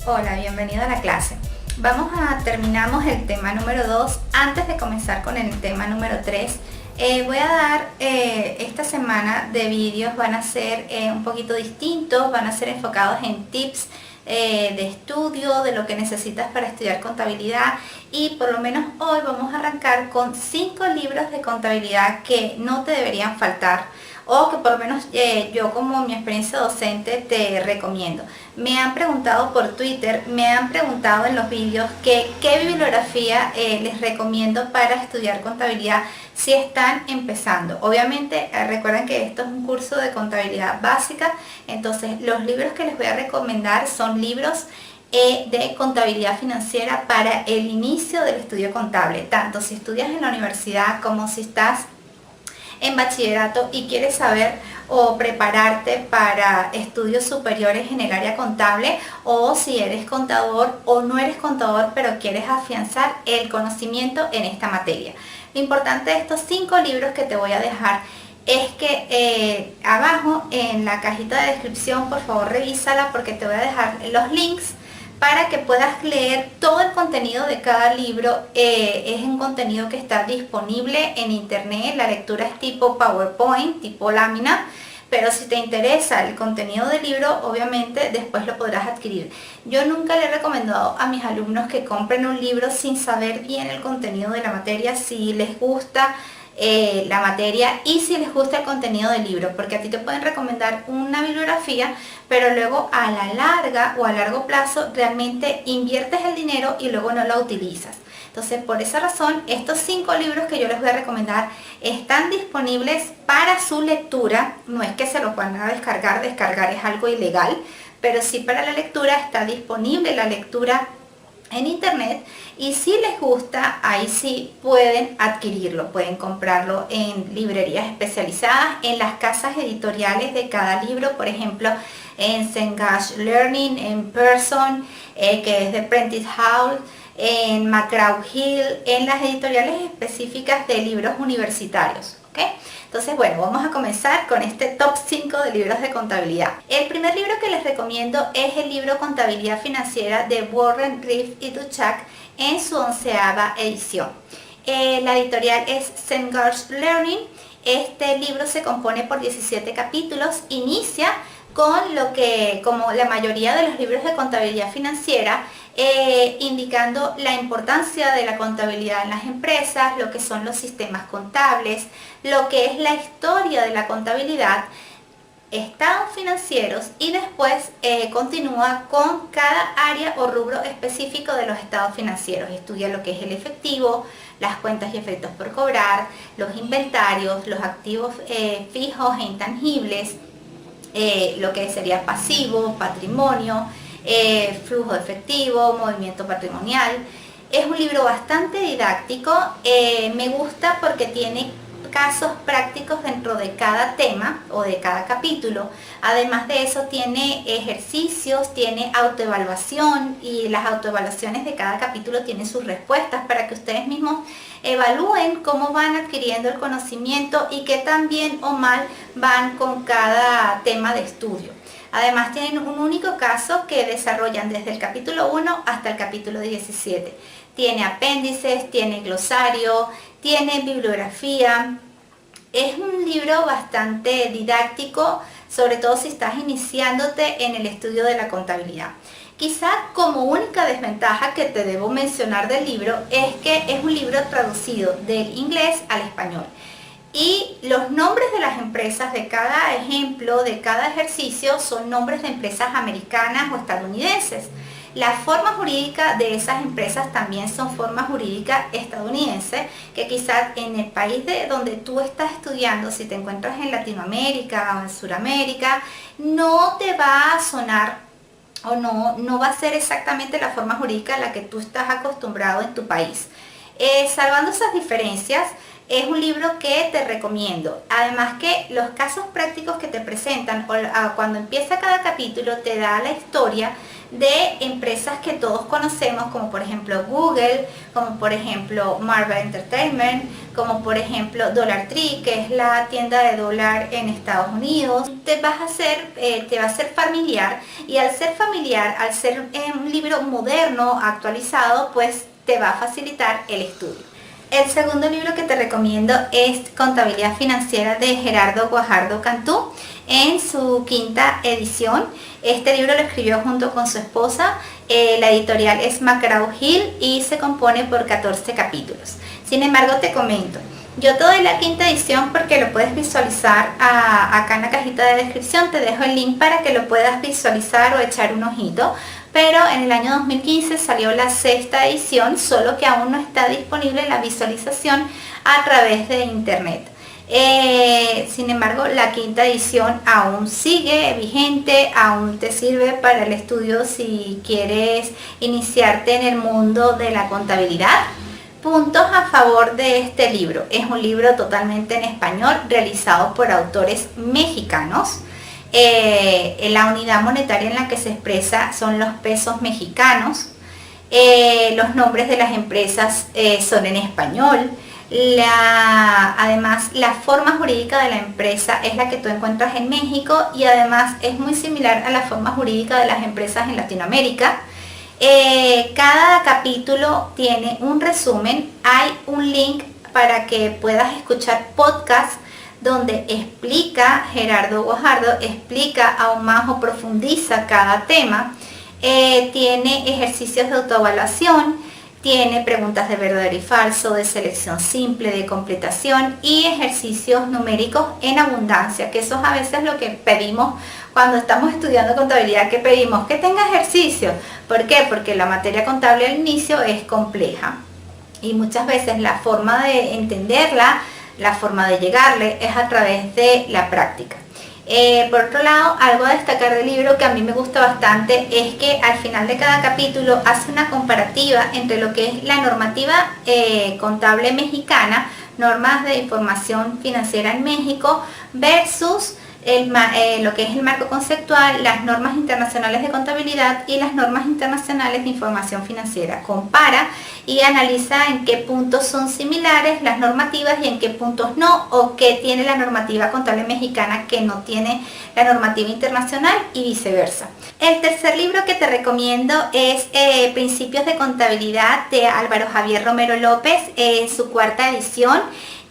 Hola, bienvenido a la clase. Terminamos el tema número 2. Antes de comenzar con el tema número 3, voy a dar esta semana de vídeos, van a ser un poquito distintos, van a ser enfocados en tips de estudio, de lo que necesitas para estudiar contabilidad, y por lo menos hoy vamos a arrancar con 5 libros de contabilidad que no te deberían faltar, o que por lo menos yo, como mi experiencia docente, te recomiendo. Me han preguntado por Twitter, me han preguntado en los vídeos que qué bibliografía les recomiendo para estudiar contabilidad si están empezando. Obviamente recuerden que esto es un curso de contabilidad básica, entonces los libros que les voy a recomendar son libros de contabilidad financiera para el inicio del estudio contable, tanto si estudias en la universidad como si estás en bachillerato y quieres saber o prepararte para estudios superiores en el área contable, o si eres contador o no eres contador pero quieres afianzar el conocimiento en esta materia. Lo importante de estos 5 libros que te voy a dejar es que abajo en la cajita de descripción, por favor revísala, porque te voy a dejar los links para que puedas leer todo el contenido de cada libro. Es un contenido que está disponible en internet, la lectura es tipo PowerPoint, tipo lámina, pero si te interesa el contenido del libro, obviamente después lo podrás adquirir. Yo nunca le he recomendado a mis alumnos que compren un libro sin saber bien el contenido de la materia, si les gusta la materia y si les gusta el contenido del libro, porque a ti te pueden recomendar una bibliografía, pero luego a la larga o a largo plazo realmente inviertes el dinero y luego no la utilizas. Entonces, por esa razón, estos 5 libros que yo les voy a recomendar están disponibles para su lectura. No es que se los van a descargar es algo ilegal, pero sí para la lectura está disponible la lectura en internet, y si les gusta, ahí sí pueden adquirirlo, pueden comprarlo en librerías especializadas, en las casas editoriales de cada libro, por ejemplo en Cengage Learning, en Pearson, que es de Prentice Hall, en McGraw-Hill, en las editoriales específicas de libros universitarios. ¿Okay? Entonces, bueno, vamos a comenzar con este top 5 de libros de contabilidad. El primer libro que les recomiendo es el libro Contabilidad Financiera de Warren, Riff y Duchak en su 11ª edición. La editorial es Cengage Learning. Este libro se compone por 17 capítulos, inicia con lo que, como la mayoría de los libros de contabilidad financiera, indicando la importancia de la contabilidad en las empresas, lo que son los sistemas contables, lo que es la historia de la contabilidad, estados financieros, y después continúa con cada área o rubro específico de los estados financieros. Estudia lo que es el efectivo, las cuentas y efectos por cobrar, los inventarios, los activos fijos e intangibles, lo que sería pasivo, patrimonio, flujo de efectivo, movimiento patrimonial. Es un libro bastante didáctico, me gusta porque tiene casos prácticos dentro de cada tema o de cada capítulo. Además de eso tiene ejercicios, tiene autoevaluación, y las autoevaluaciones de cada capítulo tienen sus respuestas para que ustedes mismos evalúen cómo van adquiriendo el conocimiento y qué tan bien o mal van con cada tema de estudio. Además tienen un único caso que desarrollan desde el capítulo 1 hasta el capítulo 17. Tiene apéndices, tiene glosario, tiene bibliografía. Es un libro bastante didáctico, sobre todo si estás iniciándote en el estudio de la contabilidad. Quizá como única desventaja que te debo mencionar del libro es que es un libro traducido del inglés al español. Y los nombres de las empresas de cada ejemplo, de cada ejercicio, son nombres de empresas americanas o estadounidenses. La forma jurídica de esas empresas también son formas jurídicas estadounidenses, que quizás en el país de donde tú estás estudiando, si te encuentras en Latinoamérica o en Sudamérica, no te va a sonar o no va a ser exactamente la forma jurídica a la que tú estás acostumbrado en tu país. Salvando esas diferencias, es un libro que te recomiendo. Además que los casos prácticos que te presentan, cuando empieza cada capítulo, te da la historia de empresas que todos conocemos, como por ejemplo Google, como por ejemplo Marvel Entertainment, como por ejemplo Dollar Tree, que es la tienda de dólar en Estados Unidos. Te va a ser familiar, y al ser familiar, al ser un libro moderno, actualizado, pues te va a facilitar el estudio. El segundo libro que te recomiendo es Contabilidad Financiera de Gerardo Guajardo Cantú, en su quinta edición. Este libro lo escribió junto con su esposa. La editorial es McGraw-Hill y se compone por 14 capítulos. Sin embargo, te comento, yo te doy la quinta edición porque lo puedes visualizar acá en la cajita de descripción. Te dejo el link para que lo puedas visualizar o echar un ojito. Pero en el año 2015 salió la sexta edición, solo que aún no está disponible la visualización a través de internet. Sin embargo, la quinta edición aún sigue vigente, aún te sirve para el estudio si quieres iniciarte en el mundo de la contabilidad. Puntos a favor de este libro: es un libro totalmente en español, realizado por autores mexicanos. La unidad monetaria en la que se expresa son los pesos mexicanos. Los nombres de las empresas son en español. Además, la forma jurídica de la empresa es la que tú encuentras en México, y además es muy similar a la forma jurídica de las empresas en Latinoamérica. Cada capítulo tiene un resumen. Hay un link para que puedas escuchar podcasts donde Gerardo Guajardo explica aún más o profundiza cada tema. Tiene ejercicios de autoevaluación, tiene preguntas de verdadero y falso, de selección simple, de completación, y ejercicios numéricos en abundancia, que eso es a veces lo que pedimos cuando estamos estudiando contabilidad, que pedimos que tenga ejercicios. ¿Por qué? Porque la materia contable al inicio es compleja, y muchas veces la forma de entenderla, la forma de llegarle, es a través de la práctica. Por otro lado, algo a destacar del libro que a mí me gusta bastante es que al final de cada capítulo hace una comparativa entre lo que es la normativa contable mexicana, normas de información financiera en México, versus lo que es el marco conceptual, las normas internacionales de contabilidad y las normas internacionales de información financiera. Compara y analiza en qué puntos son similares las normativas y en qué puntos no, o qué tiene la normativa contable mexicana que no tiene la normativa internacional, y viceversa. El tercer libro que te recomiendo es Principios de Contabilidad, de Álvaro Javier Romero López, su cuarta edición.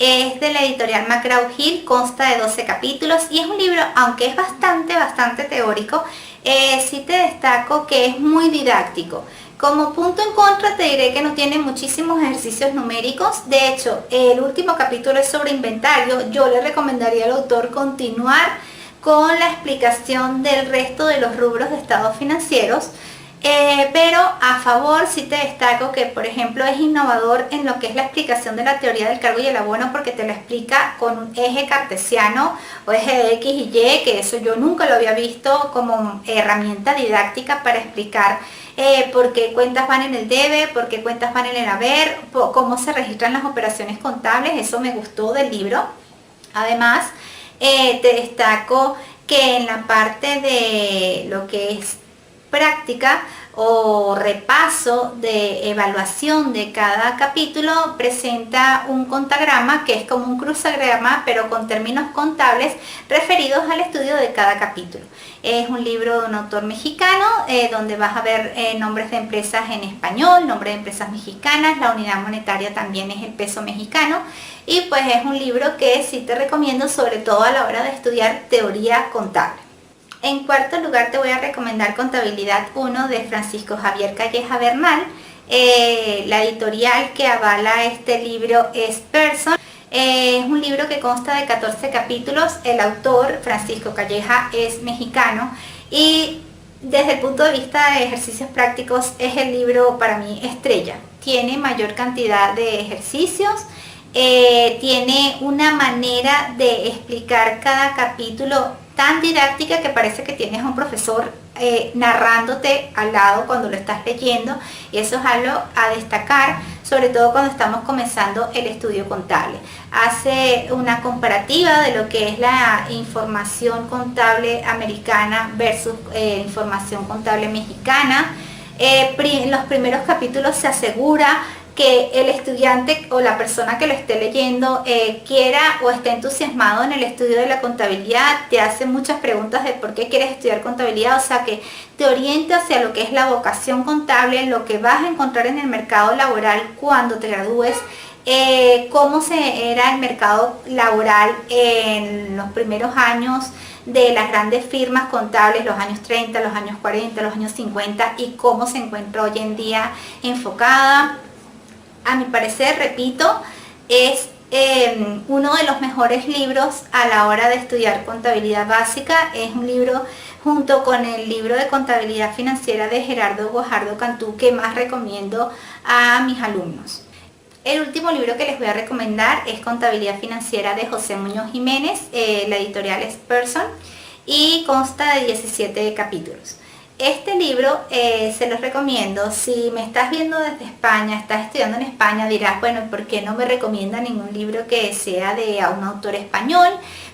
Es de la editorial McGraw-Hill, consta de 12 capítulos y es un libro, aunque es bastante teórico, sí te destaco que es muy didáctico. Como punto en contra te diré que no tiene muchísimos ejercicios numéricos. De hecho, el último capítulo es sobre inventario. Yo le recomendaría al autor continuar con la explicación del resto de los rubros de estados financieros. Pero a favor sí te destaco que, por ejemplo, es innovador en lo que es la explicación de la teoría del cargo y el abono, porque te lo explica con un eje cartesiano o eje de X y Y, que eso yo nunca lo había visto como herramienta didáctica para explicar por qué cuentas van en el debe, por qué cuentas van en el haber, cómo se registran las operaciones contables. Eso me gustó del libro. Además, te destaco que en la parte de lo que es práctica o repaso de evaluación de cada capítulo, presenta un contagrama que es como un cruzagrama, pero con términos contables referidos al estudio de cada capítulo. Es un libro de un autor mexicano, donde vas a ver nombres de empresas en español, nombres de empresas mexicanas, la unidad monetaria también es el peso mexicano, y pues es un libro que sí te recomiendo, sobre todo a la hora de estudiar teoría contable. En cuarto lugar te voy a recomendar Contabilidad 1 de Francisco Javier Calleja Bernal. La editorial que avala este libro es Pearson. Es un libro que consta de 14 capítulos. El autor, Francisco Calleja, es mexicano, y desde el punto de vista de ejercicios prácticos es el libro para mí estrella. Tiene mayor cantidad de ejercicios, tiene una manera de explicar cada capítulo tan didáctica que parece que tienes a un profesor narrándote al lado cuando lo estás leyendo, y eso es algo a destacar, sobre todo cuando estamos comenzando el estudio contable. Hace una comparativa de lo que es la información contable americana versus información contable mexicana. En los primeros capítulos se asegura que el estudiante o la persona que lo esté leyendo quiera o esté entusiasmado en el estudio de la contabilidad. Te hace muchas preguntas de por qué quieres estudiar contabilidad, o sea que te orienta hacia lo que es la vocación contable, lo que vas a encontrar en el mercado laboral cuando te gradúes, cómo era el mercado laboral en los primeros años de las grandes firmas contables, los años 30, los años 40, los años 50, y cómo se encuentra hoy en día enfocada. A mi parecer, repito, es uno de los mejores libros a la hora de estudiar contabilidad básica. Es un libro junto con el libro de contabilidad financiera de Gerardo Guajardo Cantú que más recomiendo a mis alumnos. El último libro que les voy a recomendar es Contabilidad Financiera de José Muñoz Jiménez, la editorial es Person, y consta de 17 capítulos. Este libro se los recomiendo. Si me estás viendo desde España, estás estudiando en España, dirás, bueno, ¿por qué no me recomienda ningún libro que sea de un autor español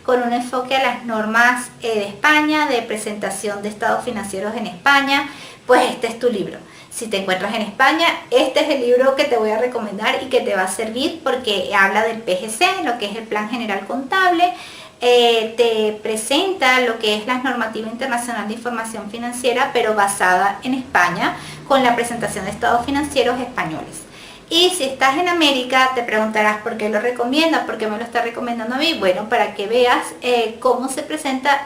con un enfoque a las normas de España, de presentación de estados financieros en España? Pues este es tu libro. Si te encuentras en España, este es el libro que te voy a recomendar y que te va a servir porque habla del PGC, lo que es el Plan General Contable. Te presenta lo que es la normativa internacional de información financiera, pero basada en España, con la presentación de estados financieros españoles. Y si estás en América, te preguntarás por qué lo recomienda, por qué me lo está recomendando a mí. Bueno, para que veas cómo se presenta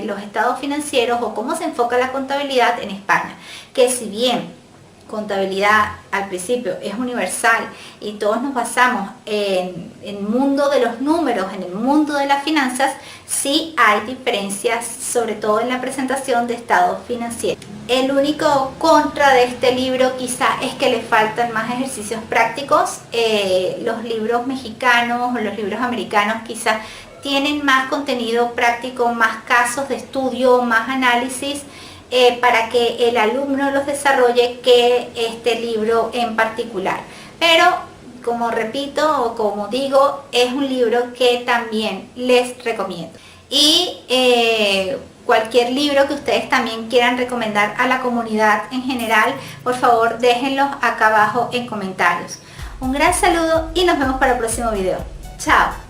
los estados financieros o cómo se enfoca la contabilidad en España, que si bien contabilidad al principio es universal y todos nos basamos en el mundo de los números, en el mundo de las finanzas, sí hay diferencias, sobre todo en la presentación de estados financieros. El único contra de este libro quizá es que le faltan más ejercicios prácticos. Los libros mexicanos o los libros americanos quizá tienen más contenido práctico, más casos de estudio, más análisis, para que el alumno los desarrolle, que este libro en particular. Pero como repito o como digo, es un libro que también les recomiendo. Y cualquier libro que ustedes también quieran recomendar a la comunidad en general, por favor déjenlos acá abajo en comentarios. Un gran saludo y nos vemos para el próximo video. Chao.